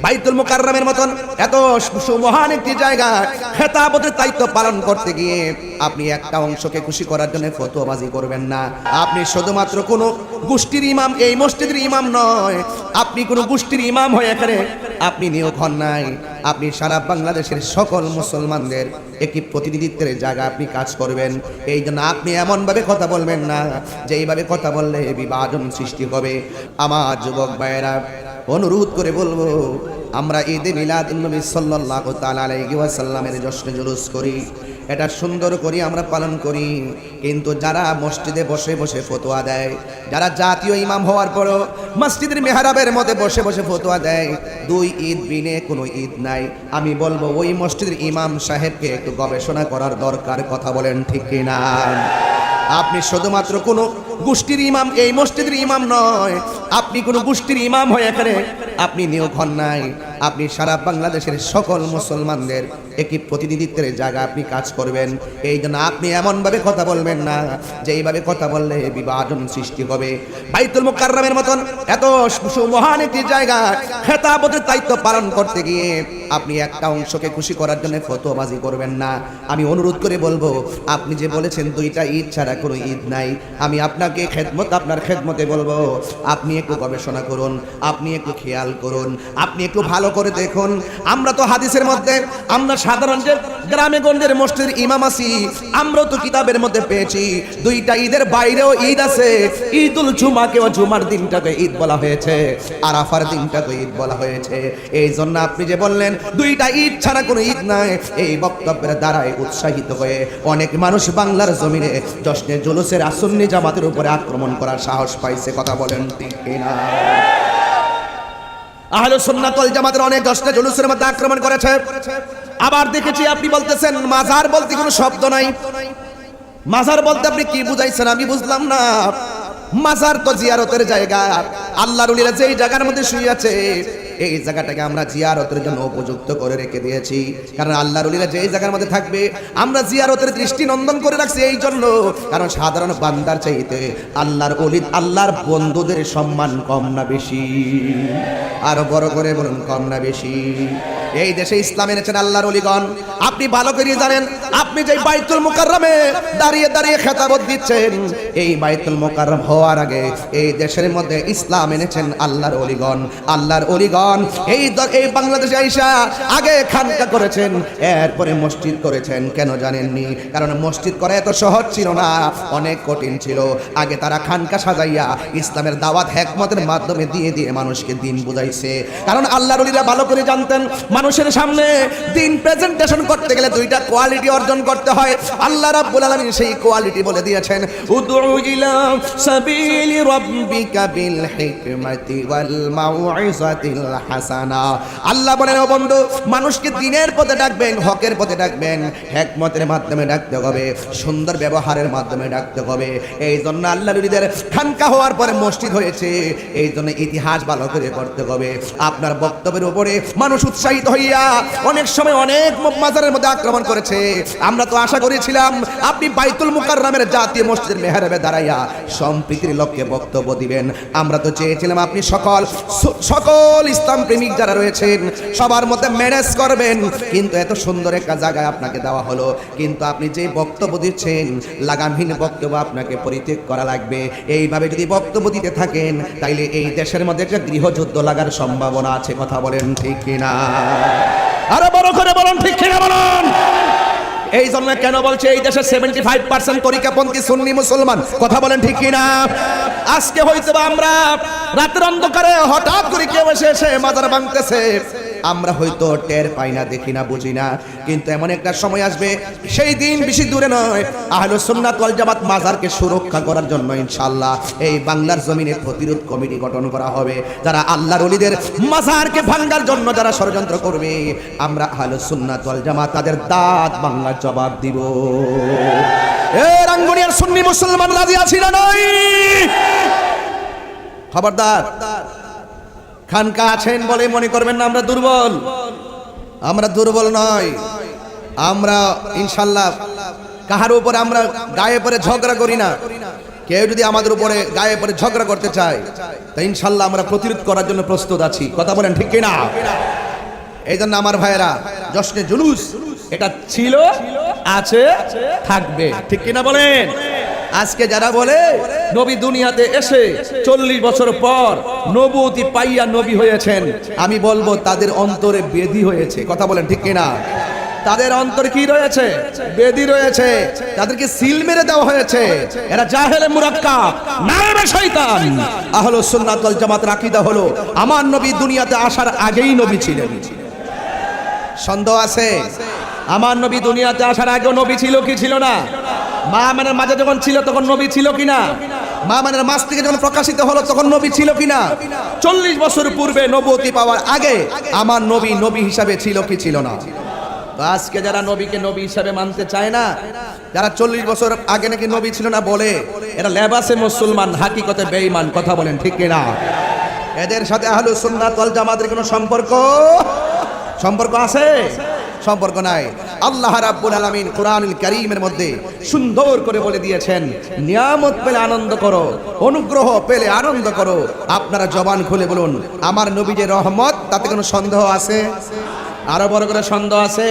বাইতুল মুকাররমের মতন এত সুমহান একটি জায়গা খেতাবতের দায়িত্ব পালন করতে গিয়ে আপনি একটা অংশকে খুশি করার জন্য ফতোয়াবাজি করবেন না। আপনি শুধুমাত্র কোনো গোষ্ঠীর ইমাম, এই মসজিদের ইমাম নয়, আপনি কোনো গোষ্ঠীর ইমাম হয়ে এখানে আপনি নিয়োগ হন নাই। আপনি সারা বাংলাদেশের সকল মুসলমানদের একটি প্রতিনিধিত্বের জায়গা আপনি কাজ করবেন। এই জন্য আপনি এমনভাবে কথা বলবেন না যে এইভাবে কথা বললে বিভাজন সৃষ্টি হবে। আমার যুবক ভাইয়েরা, অনুরোধ করে বলবো, আমরা ঈদে মিলাদুন্নবী সাল্লাল্লাহু তাআলা আলাইহি ওয়াসাল্লামের জশ্নে জুলুস করি, এটা সুন্দর করি আমরা পালন করি, কিন্তু যারা মসজিদে বসে বসে ফতোয়া দেয়, যারা জাতীয় ইমাম হওয়ার পরও মসজিদের মেহরাবের মধ্যে বসে বসে ফতোয়া দেয়, দুই ঈদ বিনে কোনো ঈদ নাই, আমি বলবো ওই মসজিদের ইমাম সাহেবকে একটু গবেষণা করার দরকার। কথা বলেন ঠিক কিনা? আপনি শুধুমাত্র কোনো গোষ্ঠীর ইমাম, এই মসজিদের ইমাম নয়, আপনি কোনো গোষ্ঠীর ইমাম হয়ে এখানে আপনি নিয়োগ হন নাই। আপনি সারা বাংলাদেশের সকল মুসলমানদের একটি প্রতিনিধিত্বের জায়গা আপনি কাজ করবেন। এই জন্য আপনি এমনভাবে কথা বলবেন না যে এইভাবে কথা বললে বিভাজন সৃষ্টি হবে। বাইতুল মুকাররমের মতন এত সুমহান একটি জায়গা খেতাবতের দায়িত্ব পালন করতে গিয়ে আপনি একটা অংশকে খুশি করার জন্য ফতোয়াবাজি করবেন না। আমি অনুরোধ করে বলবো, আপনি যে বলেছেন দুইটা ঈদ ছাড়া কোনো ঈদ নাই, আমি আপনাকে আপনার খেদমতে বলবো, আপনি একটু গবেষণা করুন, আপনি একটু খেয়াল করুন, আপনি একটু ভালো করে দেখুন। আমরা তো হাদিসের মধ্যে, আমরা সাধারণ যে গ্রামে গঞ্জের মসজিদের ইমাম আছি, আমরা তো কিতাবের মধ্যে পেয়েছি দুইটা ঈদের বাইরেও ঈদ আছে। ঈদুল জুমাকেও জুমার দিনটাকে ঈদ বলা হয়েছে, আরাফার দিনটাকে ঈদ বলা হয়েছে। এই জন্য আপনি যে বললেন দুইটা ঈদ ছাড়া কোনো ঈদ নাই, এই বক্তব্যের দ্বারাই উৎসাহিত হয়ে অনেক মানুষ বাংলার জমিনে জশ্নে জুলুসের সুন্নি জামাতের উপরে আক্রমণ করার সাহস পাইছে। কথা বলেন ঠিক কিনা? আহলুস সুন্নাত ওয়াল জামাতের অনেক জশ্নে জুলুসের মধ্যে আক্রমণ করেছে। আবার দেখেছি আপনি বলতেছেন মাজার বলতে কোনো শব্দ নাই। মাজার বলতে আপনি কি বুঝাইছেন আমি বুঝলাম না। মাজার তো জিয়ারতের জায়গা। আল্লাহর ওলিরা যেই জায়গার মধ্যে শুয়ে আছে, এই জায়গাটাকে আমরা জিয়ারতের জন্য উপযুক্ত করে রেখে দিয়েছি। কারণ আল্লাহর ওলিরা যেই জায়গার মধ্যে থাকবে আমরা জিয়ারতের দৃষ্টি নন্দন করে রাখছি এই জন্য, কারণ সাধারণ বান্দার চাইতে আল্লাহর ওলি, আল্লাহর বন্ধুদের সম্মান কম না বেশি? আরো বড় করে বলুন, কম না বেশি? এই দেশে ইসলাম এনেছেন আল্লাহর ওলিগণ। আপনি ভালো করে জানেন, আপনি যে বাইতুল মুকাররমে দাঁড়িয়ে দাঁড়িয়ে খেতাবত দিচ্ছেন, এই বাইতুল মুকাররম হওয়ার আগে এই দেশের মধ্যে ইসলাম এনেছেন আল্লাহর ওলিগণ। আল্লাহর ওলিগণ এই বাংলাদেশে আইসা আগে খানকা করেছেন, এরপরে মসজিদ করেছেন। কেন জানেননি? কারণ মসজিদ করা এত সহজ ছিল না, অনেক কঠিন ছিল। আগে তারা খানকা সাজাইয়া ইসলামের দাওয়াত হিকমতের মাধ্যমে দিয়ে দিয়ে মানুষকে দিন বুঝাইছে। কারণ আল্লাহর ওলিরা ভালো করে জানতেন মানুষের সামনে দিন প্রেজেন্টেশন করতে গেলে দুইটা কোয়ালিটি অর্জন করতে হয়। আল্লাহ রাব্বুল আলামিন সেই কোয়ালিটি বলে দিয়েছেন, উদউ ইলা সাবিলি রাব্বিকা বিল হিকমাতি ওয়াল মাউইযাতিল হাসানা। আল্লাহ বলেন, ও বন্ধু, মানুষকে দিনের পথে ডাকবেন, হকের পথে ডাকবেন, হিকমতের মাধ্যমে ডাকতে হবে, সুন্দর ব্যবহারের মাধ্যমে ডাকতে হবে। এই জন্য আল্লাহর ওলিদের খানকা হওয়ার পরে মসজিদ হয়েছে। এই জন্য ইতিহাস ভালো করে পড়তে হবে। আপনার বক্তব্যের উপরে মানুষ উৎসাহিত হইয়া অনেক সময় অনেক মাজারের মধ্যে আক্রমণ করেছে। আমরা তো আশা করেছিলাম আপনি বাইতুল মুকাররমের জাতীয় মসজিদের মেহরাবে দাঁড়াইয়া সম্প্রীতির লক্ষ্যে বক্তব্য দিবেন। আমরা তো চেয়েছিলাম আপনি সকল ইসলাম প্রেমিক যারা রয়েছেন সবার মধ্যে ম্যানেজ করবেন, কিন্তু এত সুন্দর একটা জায়গায় আপনাকে দেওয়া হলো। কিন্তু আপনি যে বক্তব্য দিচ্ছেন লাগামহীন বক্তব্য, আপনাকে পরিত্যাগ করা লাগবে। এইভাবে যদি বক্তব্য দিতে থাকেন তাইলে এই দেশের মধ্যে একটা গৃহযুদ্ধ লাগার সম্ভাবনা আছে। কথা বলেন ঠিক কিনা? আরো বড় করে বলুন, ঠিক কিনা বলুন? এই জন্য কেন বলছে এই দেশে 75% তরিকাপন্থী সুন্নি মুসলমান। কথা বলেন ঠিক কিনা? আজকে হয়তো আমরা রাতের অন্ধকারে হঠাৎ করে কেউ এসে মাজার ভাঙতেছে, আমরা হয়তো টের পাই না, দেখি না, বুঝি না। কিন্তু এমন একটা সময় আসবে, সেই দিন বেশি দূরে নয়, আহলুস সুন্নাত ওয়াল জামাত মাজারকে সুরক্ষা করার জন্য ইনশাআল্লাহ এই বাংলার জমিনে প্রতিরোধ কমিটি গঠন করা হবে। যারা আল্লাহর ওলিদের মাজারকে ভাঙার জন্য যারা ষড়যন্ত্র করবে, আমরা আহলুস সুন্নাত ওয়াল জামাত তাদের দাঁত বাংলার জবাব দিব। এ রাঙ্গুনিয়ার সুন্নি মুসলমান রাজি আছি না নই? খবরদার, খানকা আছেন বলে মনে করবেন না আমরা দুর্বল। আমরা দুর্বল নয়। আমরা ইনশাআল্লাহ কাহার উপরে আমরা গায়ে পরে ঝগড়া করি না, কেউ যদি আমাদের উপরে গায়ে পড়ে ঝগড়া করতে চায় তা ইনশাল্লাহ আমরা প্রতিরোধ করার জন্য প্রস্তুত আছি। কথা বলেন ঠিক কিনা? এই জন্য আমার ভাইয়েরা, জশ্নে জুলুস এটা ছিল, আছে, থাকবে। ঠিক কিনা বলেন? আজকে যারা বলে নবী দুনিয়াতে এসে 40 বছর পর নবুয়তি পাইয়া নবী হয়েছেন, আমি বলবো তাদের অন্তরে বেদী হয়েছে। কথা বলেন ঠিক কিনা? তাদের অন্তরে কি রয়েছে? বেদী রয়েছে। তাদেরকে সিল মেরে দেওয়া হয়েছে। এরা জাহেলে মুরাক্কাব, নায়েবে শয়তান। আহলুস সুন্নাত ওয়াল জামাতের আকীদা হলো আমার নবী দুনিয়াতে আসার আগেই নবী ছিলেন। সন্দেহ আছে? আমার নবী দুনিয়াতে আসার আগেও নবী ছিল কি ছিল না? মা আমানের মাঝে যখন ছিল তখন নবী ছিল কিনা? মা আমানের মাঝ থেকে যখন প্রকাশিত হলো তখন নবী ছিল কিনা? 40 বছর পূর্বে নবুয়তি পাওয়ার আগে আমার নবী নবী হিসাবে ছিল কি ছিল না? তো আজকে যারা নবীকে নবী হিসাবে মানতে চায় না, যারা 40 বছর আগে নাকি নবী ছিল না বলে, এরা লেবাসে মুসলমান, হাকিকতে বেঈমান। কথা বলেন ঠিক কিনা? এদের সাথে আহলুস সুন্নাত ওয়াল জামাতের কোনো সম্পর্ক আছে? সম্পর্ক নাই। আল্লাহ রাব্বুল আলামিন কোরআনুল কারীমের মধ্যে সুন্দর করে বলে দিয়েছেন, নিয়ামত পেলে আনন্দ করো, অনুগ্রহ পেলে আনন্দ করো। আপনারা জবান খুলে বলুন, আমার নবী যে রহমত, তাতে কোনো সন্দেহ আছে? আরো বড় করে সন্দেহ আছে?